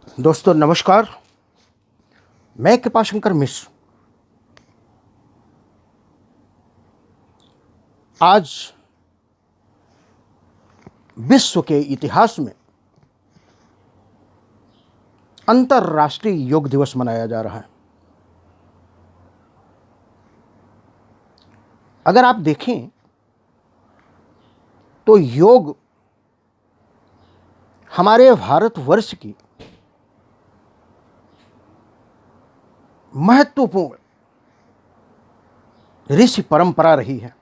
दोस्तों नमस्कार। मैं कृपाशंकर मिश्र आज विश्व के इतिहास में अंतर्राष्ट्रीय योग दिवस मनाया जा रहा है। अगर आप देखें तो योग हमारे भारतवर्ष की महत्वपूर्ण ऋषि परंपरा रही है।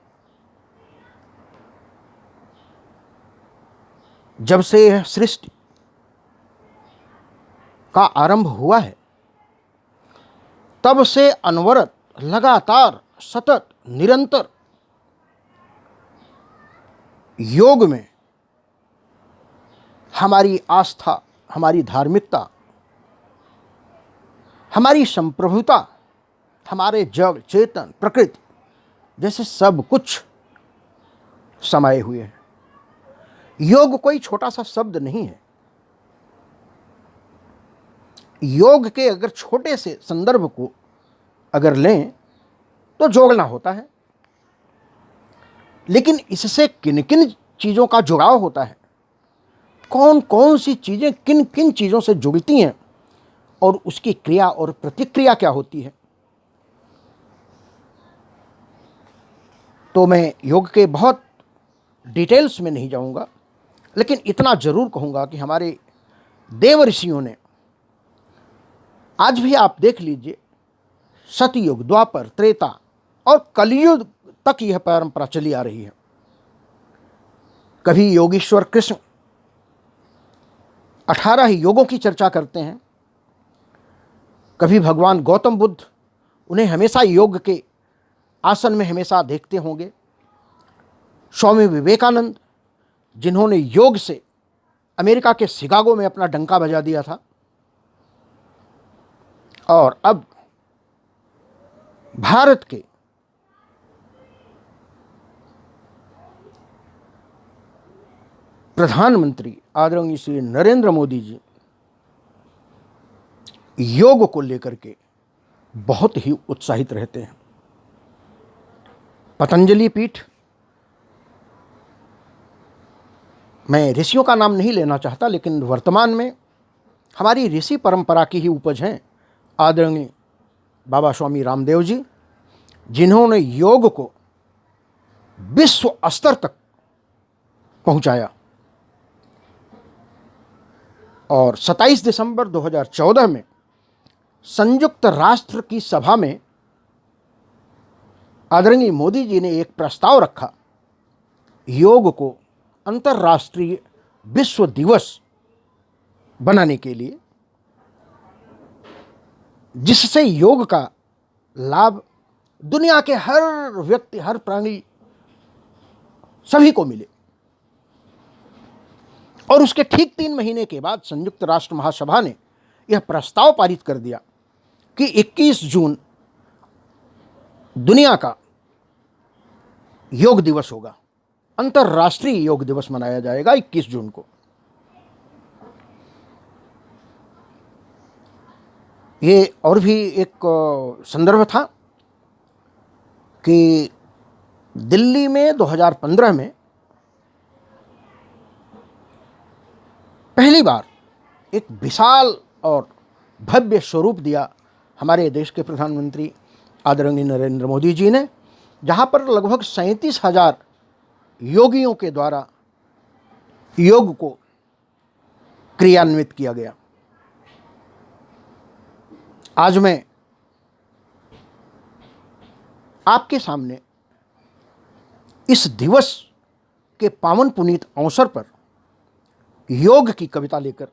जब से यह सृष्टि का आरंभ हुआ है तब से अनवरत लगातार सतत निरंतर योग में हमारी आस्था, हमारी धार्मिकता, हमारी संप्रभुता, हमारे जड़ चेतन प्रकृति जैसे सब कुछ समाये हुए हैं। योग कोई छोटा सा शब्द नहीं है। योग के अगर छोटे से संदर्भ को अगर लें तो जोड़ना होता है, लेकिन इससे किन किन चीज़ों का जुड़ाव होता है, कौन कौन सी चीज़ें किन किन चीज़ों से जुड़ती हैं और उसकी क्रिया और प्रतिक्रिया क्या होती है। तो मैं योग के बहुत डिटेल्स में नहीं जाऊंगा, लेकिन इतना जरूर कहूंगा कि हमारे देव ऋषियों ने, आज भी आप देख लीजिए, सतयुग, द्वापर, त्रेता और कलयुग तक यह परंपरा चली आ रही है। कभी योगीश्वर कृष्ण 18 योगों की चर्चा करते हैं, कभी भगवान गौतम बुद्ध, उन्हें हमेशा योग के आसन में हमेशा देखते होंगे। स्वामी विवेकानंद, जिन्होंने योग से अमेरिका के शिकागो में अपना डंका बजा दिया था, और अब भारत के प्रधानमंत्री आदरणीय श्री नरेंद्र मोदी जी योग को लेकर के बहुत ही उत्साहित रहते हैं। पतंजलि पीठ, मैं ऋषियों का नाम नहीं लेना चाहता, लेकिन वर्तमान में हमारी ऋषि परंपरा की ही उपज हैं आदरणीय बाबा स्वामी रामदेव जी, जिन्होंने योग को विश्व स्तर तक पहुंचाया। और 27 दिसंबर 2014 में संयुक्त राष्ट्र की सभा में आदरणीय मोदी जी ने एक प्रस्ताव रखा, योग को अंतर्राष्ट्रीय विश्व दिवस बनाने के लिए, जिससे योग का लाभ दुनिया के हर व्यक्ति, हर प्राणी, सभी को मिले। और उसके ठीक 3 महीने के बाद संयुक्त राष्ट्र महासभा ने यह प्रस्ताव पारित कर दिया कि 21 जून दुनिया का योग दिवस होगा, अंतर्राष्ट्रीय योग दिवस मनाया जाएगा 21 जून को। ये और भी एक संदर्भ था कि दिल्ली में 2015 में पहली बार एक विशाल और भव्य स्वरूप दिया हमारे देश के प्रधानमंत्री आदरणीय नरेंद्र मोदी जी ने, जहाँ पर लगभग 37,000 योगियों के द्वारा योग को क्रियान्वित किया गया। आज मैं आपके सामने इस दिवस के पावन पुनीत अवसर पर योग की कविता लेकर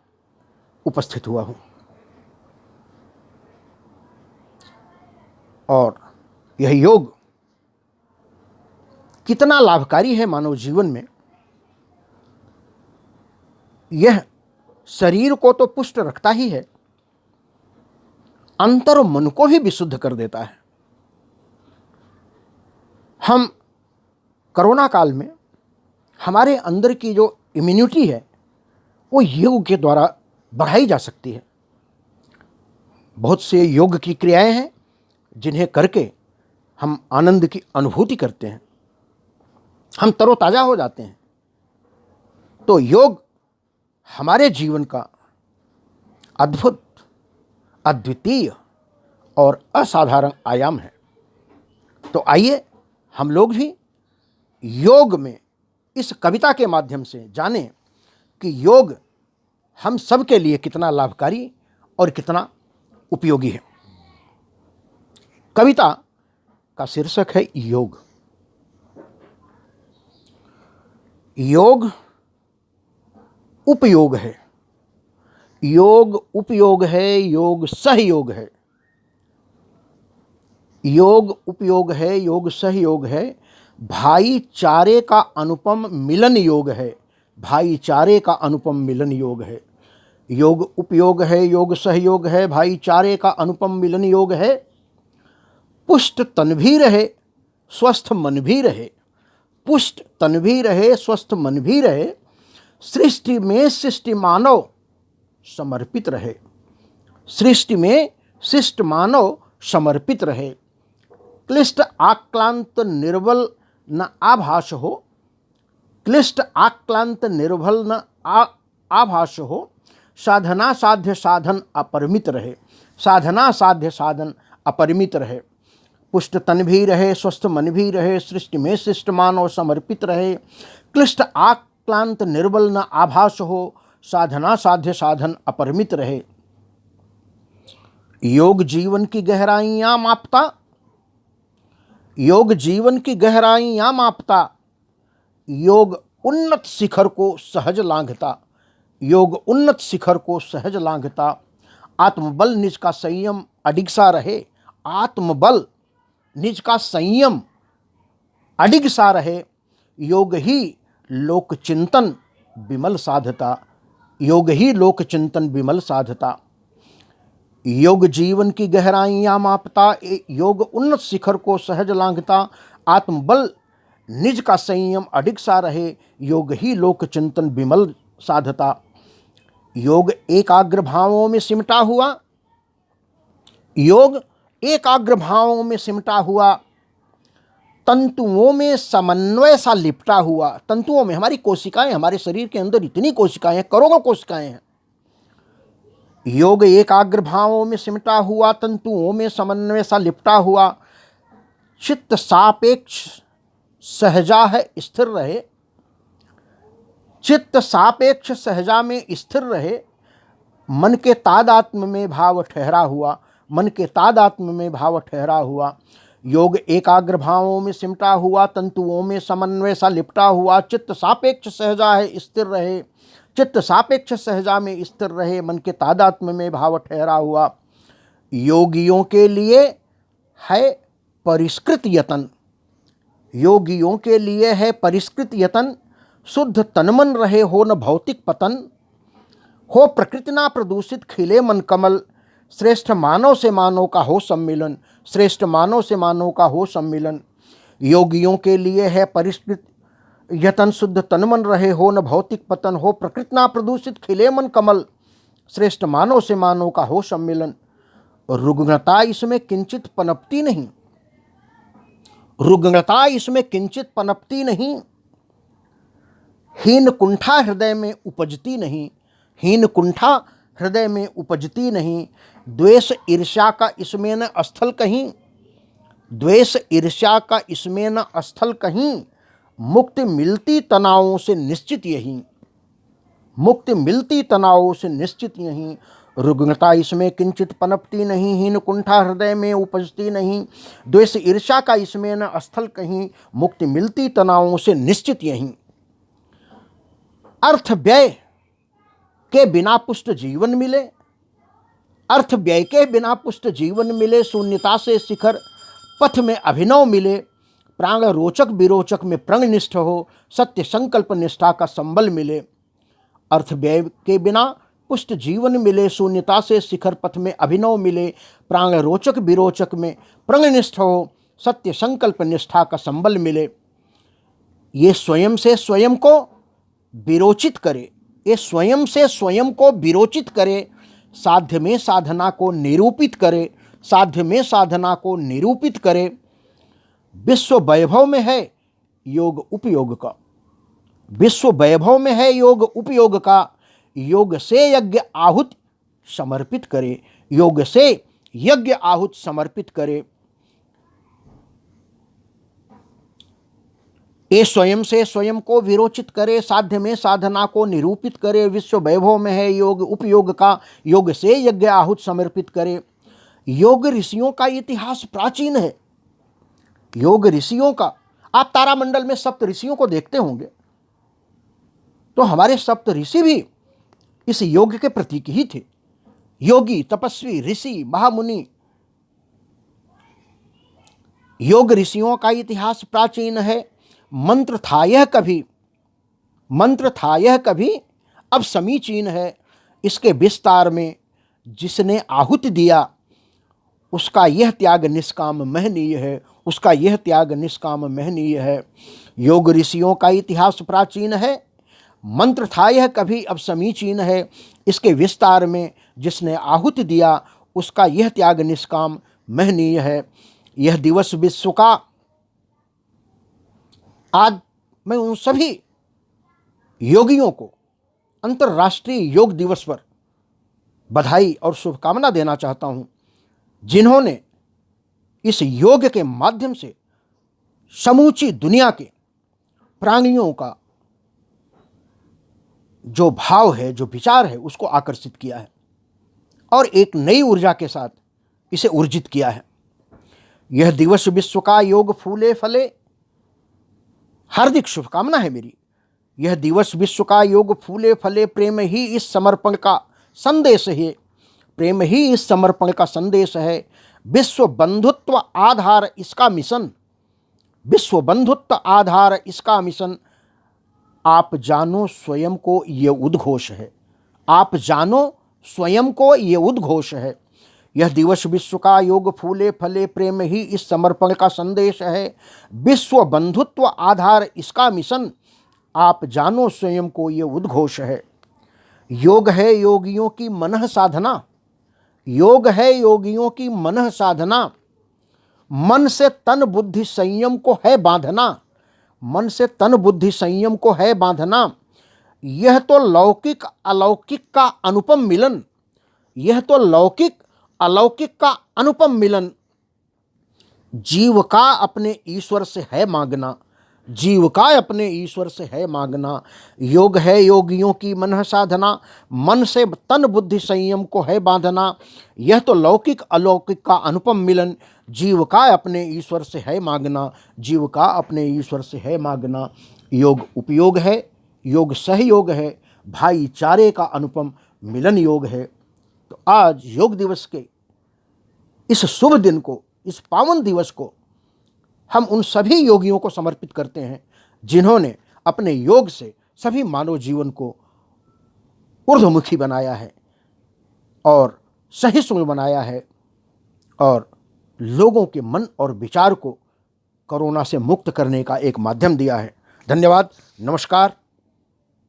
उपस्थित हुआ हूं। और यह योग कितना लाभकारी है मानव जीवन में, यह शरीर को तो पुष्ट रखता ही है, अंतर मन को भी विशुद्ध कर देता है। हम कोरोना काल में हमारे अंदर की जो इम्यूनिटी है वो योग के द्वारा बढ़ाई जा सकती है। बहुत से योग की क्रियाएं हैं जिन्हें करके हम आनंद की अनुभूति करते हैं, हम तरोताज़ा हो जाते हैं। तो योग हमारे जीवन का अद्भुत, अद्वितीय और असाधारण आयाम है। तो आइए हम लोग भी योग में इस कविता के माध्यम से जानें कि योग हम सब के लिए कितना लाभकारी और कितना उपयोगी है। कविता का शीर्षक है योग। योग उपयोग है, योग उपयोग है, योग सहयोग है। योग उपयोग है, योग सहयोग है, भाईचारे का अनुपम मिलन योग है, भाईचारे का अनुपम मिलन योग है। योग उपयोग है, योग सहयोग है, भाईचारे का अनुपम मिलन योग है। पुष्ट तन भी रहे, स्वस्थ मन भी रहे, पुष्ट तन भी रहे, स्वस्थ मन भी रहे, सृष्टि में शिष्ट मानव समर्पित रहे, सृष्टि में शिष्ट मानव समर्पित रहे। क्लिष्ट आक्लांत निर्बल न आभास हो, क्लिष्ट आक्लांत निर्बल न आभास हो, साधना साध्य साधन अपरिमित रहे, साधना साध्य साधन अपरिमित रहे। पुष्ट तन भी रहे, स्वस्थ मन भी रहे, सृष्टि में शिष्ट मानव समर्पित रहे, क्लिष्ट आक्लांत निर्बल न आभास हो, साधना साध्य साधन अपरिमित रहे। योग जीवन की गहराइयां मापता, योग जीवन की गहराइयां मापता, योग उन्नत शिखर को सहज लांघता, योग उन्नत शिखर को सहज लांघता। आत्मबल निज का संयम अडिग सा रहे, आत्मबल निज का संयम अडिग सा रहे, योग ही लोक चिंतन विमल साधता, योग ही लोक चिंतन विमल साधता। योग जीवन की गहराइयां मापता, योग उन्नत शिखर को सहज लांघता, आत्मबल निज का संयम अडिग सा रहे, योग ही लोक चिंतन विमल साधता। योग एकाग्र भावों में सिमटा हुआ, योग एकाग्र भावों में सिमटा हुआ, तंतुओं में समन्वय सा लिपटा हुआ। तंतुओं में हमारी कोशिकाएं, हमारे शरीर के अंदर इतनी कोशिकाएं हैं, करोड़ों कोशिकाएं हैं। योग एकाग्र भावों में सिमटा हुआ, तंतुओं में समन्वय सा लिपटा हुआ, चित्त सापेक्ष सहजा है स्थिर रहे, चित्त सापेक्ष सहजा में स्थिर रहे, मन के तादात्म्य में भाव ठहरा हुआ, मन के तादात्म्य में भाव ठहरा हुआ। योग एकाग्र भावों में सिमटा हुआ, तंतुओं में समन्वय सा लिपटा हुआ, चित्त सापेक्ष सहजा है स्थिर रहे, चित्त सापेक्ष सहजा में स्थिर रहे, मन के तादात्म्य में भाव ठहरा हुआ। योगियों के लिए है परिष्कृत यतन, योगियों के लिए है परिष्कृत यतन, शुद्ध तनमन रहे हो न भौतिक पतन, हो प्रकृति ना प्रदूषित खिले मन कमल, श्रेष्ठ मानव से मानव का हो सम्मिलन, श्रेष्ठ मानव से मानव का हो सम्मिलन। योगियों के लिए है परिष्कृत यतन, शुद्ध तनमन रहे हो न भौतिक पतन, हो प्रकृति ना प्रदूषित खिले मन कमल, श्रेष्ठ मानव से मानव का हो सम्मिलन। रुग्णता इसमें किंचित पनपती नहीं, रुग्णता इसमें किंचित पनपती नहीं, हीन कुंठा हृदय में उपजती नहीं, हीन कुंठा हृदय में उपजती नहीं। द्वेष ईर्ष्या का इसमें न स्थल कहीं, द्वेष ईर्ष्या का इसमें न स्थल कहीं, मुक्ति मिलती तनावों से निश्चित यही, मुक्ति मिलती तनावों से निश्चित यही। रुग्णता इसमें किंचित पनपती नहीं, हीन कुंठा हृदय में उपजती नहीं, द्वेष ईर्ष्या का इसमें न स्थल कहीं, मुक्ति मिलती तनावों से निश्चित यही। अर्थ व्यय के बिना पुष्ट जीवन मिले, अर्थ व्यय के बिना पुष्ट जीवन मिले, शून्यता से शिखर पथ में अभिनव मिले, प्राण रोचक विरोचक में प्रणनिष्ठ हो, सत्य संकल्प निष्ठा का संबल मिले। अर्थ व्यय के बिना पुष्ट जीवन मिले, शून्यता से शिखर पथ में अभिनव मिले, प्राण रोचक विरोचक में प्रणनिष्ठ हो, सत्य संकल्प निष्ठा का संबल मिले। ये स्वयं से स्वयं को विरोचित करे, ये स्वयं से स्वयं को विरोचित करे, साध्य में साधना को निरूपित करे, साध्य में साधना को निरूपित करे। विश्व वैभव में है योग उपयोग का, विश्व वैभव में है योग उपयोग का। योग से यज्ञ आहुति समर्पित करे, योग से यज्ञ आहुति समर्पित करे। ये स्वयं से स्वयं को विरोचित करे, साध्य में साधना को निरूपित करे। विश्व वैभव में है योग उपयोग का, योग से यज्ञ आहुति समर्पित करे। योग ऋषियों का इतिहास प्राचीन है। योग ऋषियों का, आप तारामंडल में सप्त ऋषियों को देखते होंगे, तो हमारे सप्त ऋषि भी इस योग के प्रतीक ही थे। योगी, तपस्वी, ऋषि, महामुनि। योग ऋषियों का इतिहास प्राचीन है। मंत्र था यह कभी अब समीचीन है। इसके विस्तार में जिसने आहुति दिया उसका यह त्याग निष्काम महनीय है, उसका यह त्याग निष्काम महनीय है। योग ऋषियों का इतिहास प्राचीन है। मंत्र था यह कभी अब समीचीन है। इसके विस्तार में जिसने आहुति दिया उसका यह त्याग निष्काम महनीय है। यह दिवस विश्व का, आज मैं उन सभी योगियों को अंतर्राष्ट्रीय योग दिवस पर बधाई और शुभकामना देना चाहता हूं, जिन्होंने इस योग के माध्यम से समूची दुनिया के प्राणियों का जो भाव है, जो विचार है, उसको आकर्षित किया है और एक नई ऊर्जा के साथ इसे ऊर्जित किया है। यह दिवस विश्व का योग फूले फले, हार्दिक शुभकामना है मेरी। यह दिवस विश्व का योग फूले फले, प्रेम ही इस समर्पण का संदेश है, प्रेम ही इस समर्पण का संदेश है। विश्व बंधुत्व आधार इसका मिशन, विश्व बंधुत्व आधार इसका मिशन। आप जानो स्वयं को ये उद्घोष है, आप जानो स्वयं को ये उद्घोष है। यह दिवस विश्व का योग फूले फले, प्रेम ही इस समर्पण का संदेश है। विश्व बंधुत्व आधार इसका मिशन, आप जानो स्वयं को ये उद्घोष है। योग है योगियों की मनः साधना, योग है योगियों की मनः साधना। मन से तन बुद्धि संयम को है बांधना, मन से तन बुद्धि संयम को है बांधना। यह तो लौकिक अलौकिक का अनुपम मिलन, यह तो लौकिक अलौकिक का अनुपम मिलन। जीव का अपने ईश्वर से है मांगना, जीव का अपने ईश्वर से है मांगना। योग है योगियों की मनः साधना, मन से तन बुद्धि संयम को है बांधना। यह तो लौकिक अलौकिक का अनुपम मिलन, जीव का अपने ईश्वर से है मांगना, जीव का अपने ईश्वर से है मांगना। योग उपयोग है, योग सहयोग है, भाईचारे का अनुपम मिलन योग है। तो आज योग दिवस के इस शुभ दिन को, इस पावन दिवस को हम उन सभी योगियों को समर्पित करते हैं जिन्होंने अपने योग से सभी मानव जीवन को ऊर्ध्वमुखी बनाया है और सहिष्णु बनाया है और लोगों के मन और विचार को कोरोना से मुक्त करने का एक माध्यम दिया है। धन्यवाद, नमस्कार।